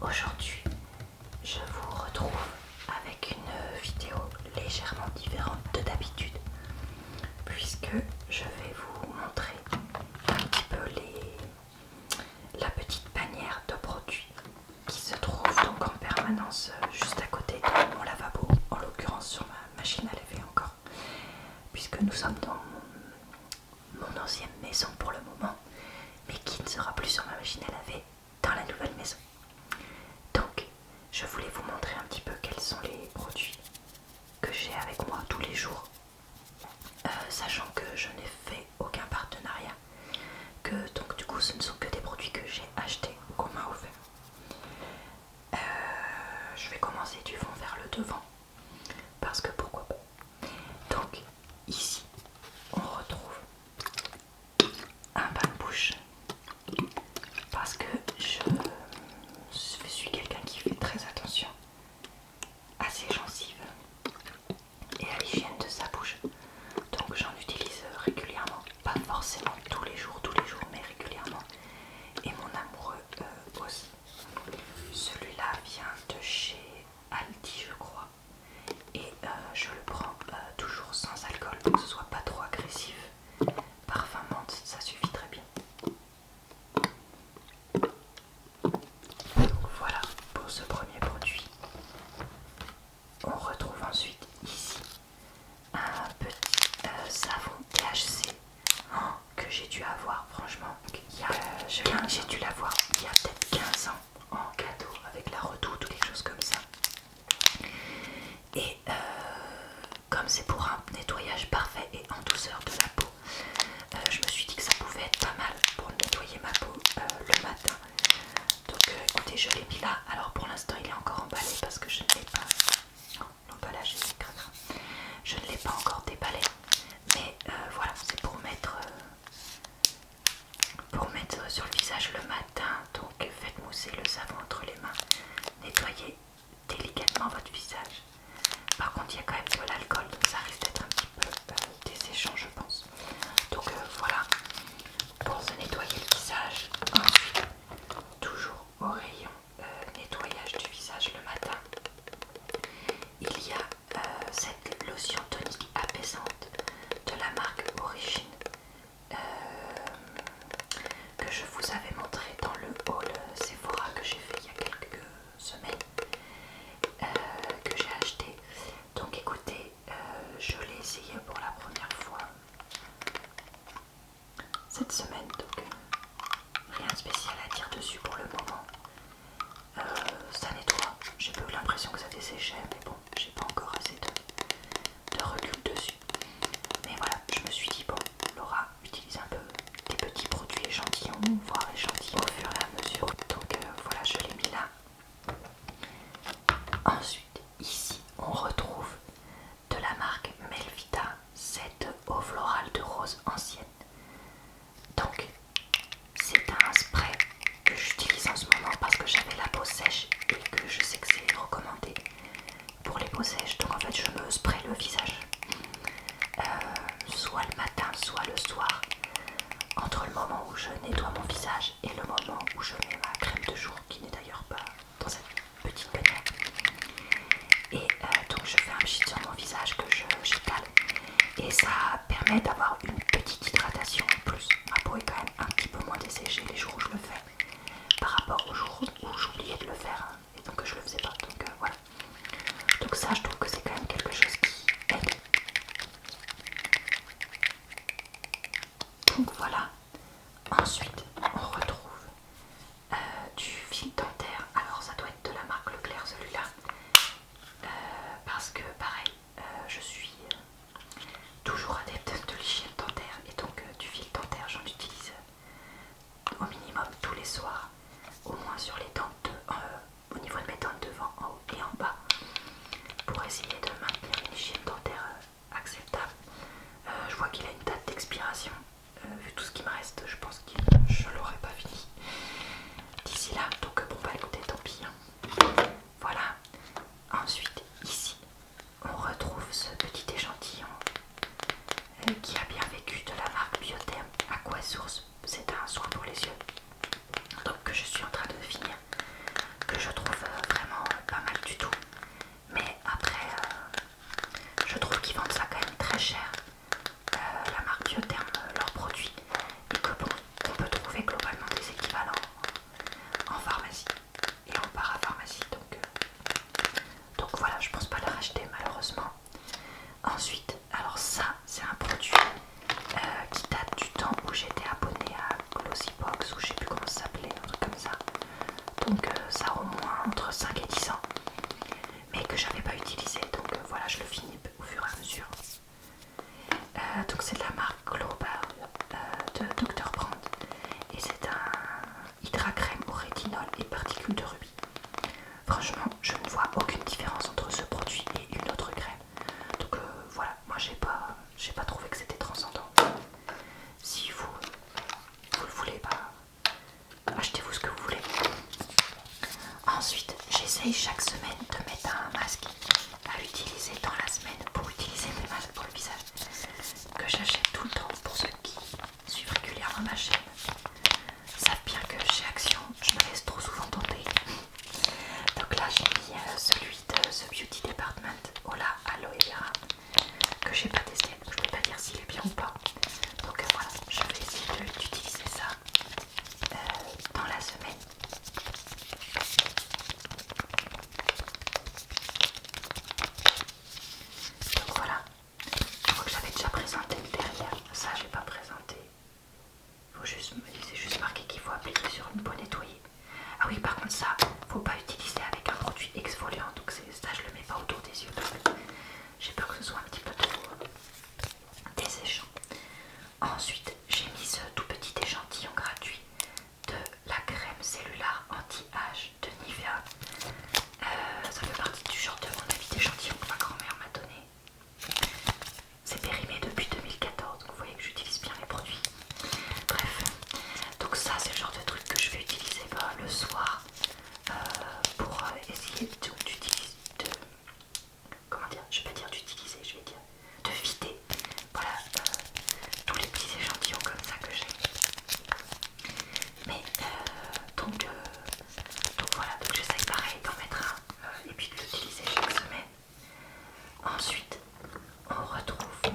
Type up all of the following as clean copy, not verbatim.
Aujourd'hui, je vous retrouve avec une vidéo légèrement différente de d'habitude, puisque je vais vous montrer un petit peu la petite panière de produits qui se trouve donc en permanence juste à côté de mon lavabo, en l'occurrence sur ma machine à laver encore, puisque nous sommes dans mon ancienne maison pour le moment, mais qui ne sera plus sur ma machine à laver dans la nouvelle maison. Donc, je voulais vous montrer un petit peu quels sont les produits que j'ai avec moi tous les jours, sachant que je n'ai fait aucun partenariat, que donc du coup ce ne sont que des produits que j'ai achetés ou qu'on m'a offert. Je vais commencer du fond vers le devant, parce que pourquoi pas. Donc ici on retrouve un bain-bouche, parce que je suis quelqu'un qui fait très attention à ses gencives et à l'hygiène de sa bouche. Donc j'en utilise régulièrement, pas forcément tous les jours, mais régulièrement. Et mon amoureux aussi. Celui-là vient de chez Aldi, je crois. Et je le prends toujours sans alcool, pour que ce soit pas trop agressif. Parfum menthe, ça suffit très bien. Donc voilà pour ce premier produit. On retrouve ensuite ici un petit savon THC que j'ai dû avoir, franchement. J'ai dû l'avoir il y a peut-être 15 ans en cadeau avec la Redoute ou quelque chose comme ça. Et comme c'est pour un nettoyage parfait et en douceur de la peau, je me suis dit que ça pouvait être pas mal pour nettoyer ma peau le matin. Donc écoutez, je l'ai mis là. Alors pour l'instant il est encore emballé parce que je ne l'ai pas... Non, l'emballage est cracra. Je ne l'ai pas encore déballé. Mais voilà, c'est pour mettre sur le visage le matin. Donc faites mousser le savon entre les mains. Nettoyez délicatement votre visage. Par contre il y a quand même de l'alcool, donc ça risque d'être un petit peu desséchant je pense. Donc voilà pour se nettoyer le visage. Ensuite, toujours au rayon nettoyage du visage le matin, il y a cette lotion tonique apaisante de la marque Origine, que je vous avais montré dans le haul Sephora que j'ai fait il y a quelques semaines, que j'ai acheté. Donc écoutez, je l'ai essayé pour la première fois cette semaine, donc rien de spécial à dire dessus pour le moment. Ça nettoie, j'ai pas eu l'impression que ça desséchait, mais bon, j'ai pas encore assez de recul dessus. Mais voilà, je me suis dit, bon, Laura utilise un peu des petits produits échantillons, voire échantillons au fur et à mesure. Donc voilà, je l'ai mis là. Ensuite, ici, on retrouve de la marque Melvita cette eau florale de rose ancienne. Donc, c'est un spray que j'utilise en ce moment parce que j'avais la peau sèche et que je sais que c'est recommandé pour les peaux sèches. Donc en fait, je me spray le visage, soit le matin, soit le soir, entre le moment où je nettoie mon visage et le moment où je mets ma crème de jour, qui n'est d'ailleurs pas dans cette petite panière. Et donc je fais un pchit sur mon visage que j'étale, et ça permet d'avoir une petite hydratation en plus. Ma peau est quand même un petit peu moins desséchée les jours où je le fais par rapport aux jours où j'oubliais de le faire, hein, et donc je le faisais pas. Donc voilà. Donc ça, je trouve que c'est quand même quelque chose qui aide. Donc voilà. Ensuite, on retrouve du fil dentaire. Alors ça doit être de la marque Leclerc celui-là, parce que pareil, je suis toujours adepte de l'hygiène dentaire, et donc du fil dentaire j'en utilise au minimum tous les soirs, au moins sur les dents au niveau de mes dents de devant, en haut et en bas, pour essayer de maintenir une hygiène dentaire acceptable. Je vois qu'il a une date d'expiration. Vu tout ce qui me reste, je pense que je l'aurai pas fini d'ici là. Donc bon bah écoutez, tant pis, hein. Voilà. Ensuite, ici, on retrouve ce petit échantillon qui a bien vécu de la marque Biotherm Aquasource. C'est un soin pour les yeux, donc que je suis en train de finir, que je donc ça a au moins entre 5 et 10 ans, mais que j'avais pas utilisé, donc voilà, je le finis au fur et à mesure. Donc c'est de la marque Global de Dr. Brandt et c'est un hydra crème au rétinol et particules de rubis. Franchement, je ne vois aucune différence entre ce produit et une autre crème. Donc voilà, moi j'ai pas trouvé que c'était transcendant. Si vous le voulez, bah, achetez-vous ce que vous voulez. Ensuite, j'essaye chaque semaine de mettre un masque à utiliser dans la semaine pour utiliser mes masques pour le visage que j'achète tout le temps. Pour ceux qui suivent régulièrement ma chaîne savent bien que chez Action, je me laisse trop souvent tenter. Donc là, j'ai mis celui de The Beauty Department Ola Aloe Vera que j'ai pas testé, donc je peux pas dire s'il est bien ou pas. Donc voilà, je vais essayer d'utiliser ça dans la semaine. Donc voilà, je crois que j'avais déjà présenté le derrière, ça j'ai pas présenté. C'est juste marqué qu'il faut appliquer sur une peau nettoyée. Ah oui, par contre ça, faut pas utiliser avec un produit exfoliant, donc ça je le mets pas autour des yeux, donc j'ai peur que ce soit un petit peu trop desséchant. Ensuite, j'ai mis ce tout petit échantillon gratuit de la crème cellulaire anti-âge de Nivea. Ça fait partie du genre de mon avis d'échantillon que ma grand-mère m'a donné. C'est périmé depuis 2014, donc vous voyez que j'utilise bien les produits. Bref, donc ça c'est le genre de truc que je vais utiliser le soir pour essayer d'utiliser, comment dire, je vais pas dire d'utiliser, je vais dire de vider, voilà, tous les petits échantillons comme ça que j'ai. Mais donc voilà, donc j'essaye pareil d'en mettre un et puis de l'utiliser chaque semaine. Ensuite, on retrouve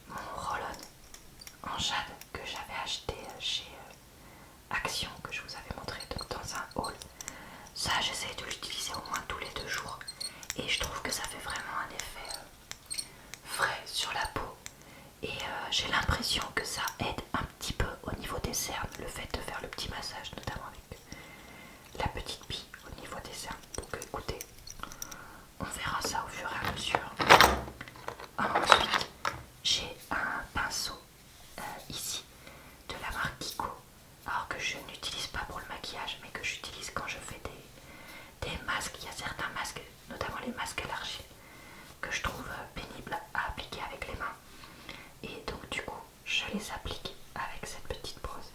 mon roll-on en jade que j'avais acheté chez Action, que je vous avais montré donc dans un haul. Ça, j'essaie de l'utiliser au moins tous les 2 jours et je trouve que ça fait vraiment un effet frais sur la peau et j'ai l'impression que ça aide un petit peu au niveau des cernes, le fait de faire le petit massage, notamment avec la petite bille au niveau des cernes. Donc écoutez, on verra ça au fur et à mesure. Ensuite, j'ai un pinceau ici de la marque Kiko, alors que je n'utilise pas pour le maquillage mais que j'utilise quand je fais des masques. Il y a certains masques, notamment les masques à l'argile, que je trouve pénibles à appliquer avec les mains et donc du coup je les applique avec cette petite brosse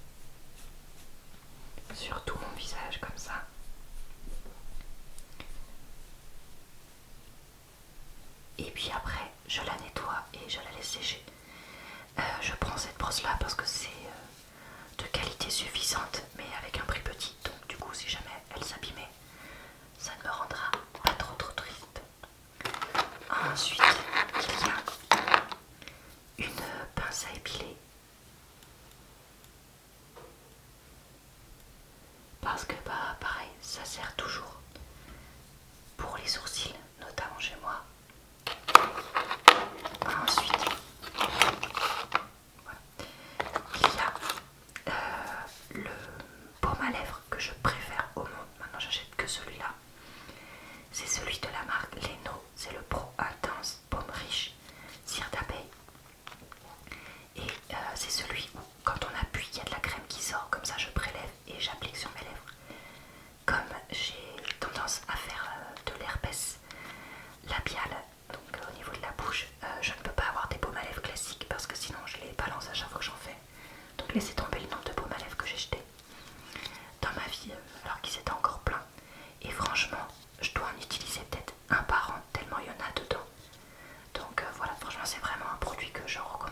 sur tout mon visage comme ça. Et puis après je la nettoie et je la laisse sécher. Je prends cette brosse là parce que c'est de qualité suffisante mais avec un prix petit, donc du coup si jamais elle s'abîmait ça ne me rendra pas trop triste. Ensuite il y a une pince à épiler parce que bah pareil ça sert toujours pour les sourcils, notamment chez moi. Ensuite il y a le baume à lèvres que je préfère au monde, maintenant j'achète que celui-là. C'est celui de la marque Leno, c'est le Pro Intense Baume Riche Cire d'abeille. Et c'est celui où quand on appuie il y a de la crème qui sort, comme ça je prélève et j'applique sur mes lèvres. Comme j'ai tendance à faire de l'herpès labial, donc au niveau de la bouche, je ne peux pas avoir des baumes à lèvres classiques parce que sinon je les balance à chaque fois que j'en fais. Donc laissez tomber le nombre de baumes à lèvres que j'ai jeté dans ma vie alors qu'ils étaient encore pleins. Et franchement, je dois en utiliser peut-être un par an tellement il y en a dedans. Donc voilà, franchement c'est vraiment un produit que je recommande.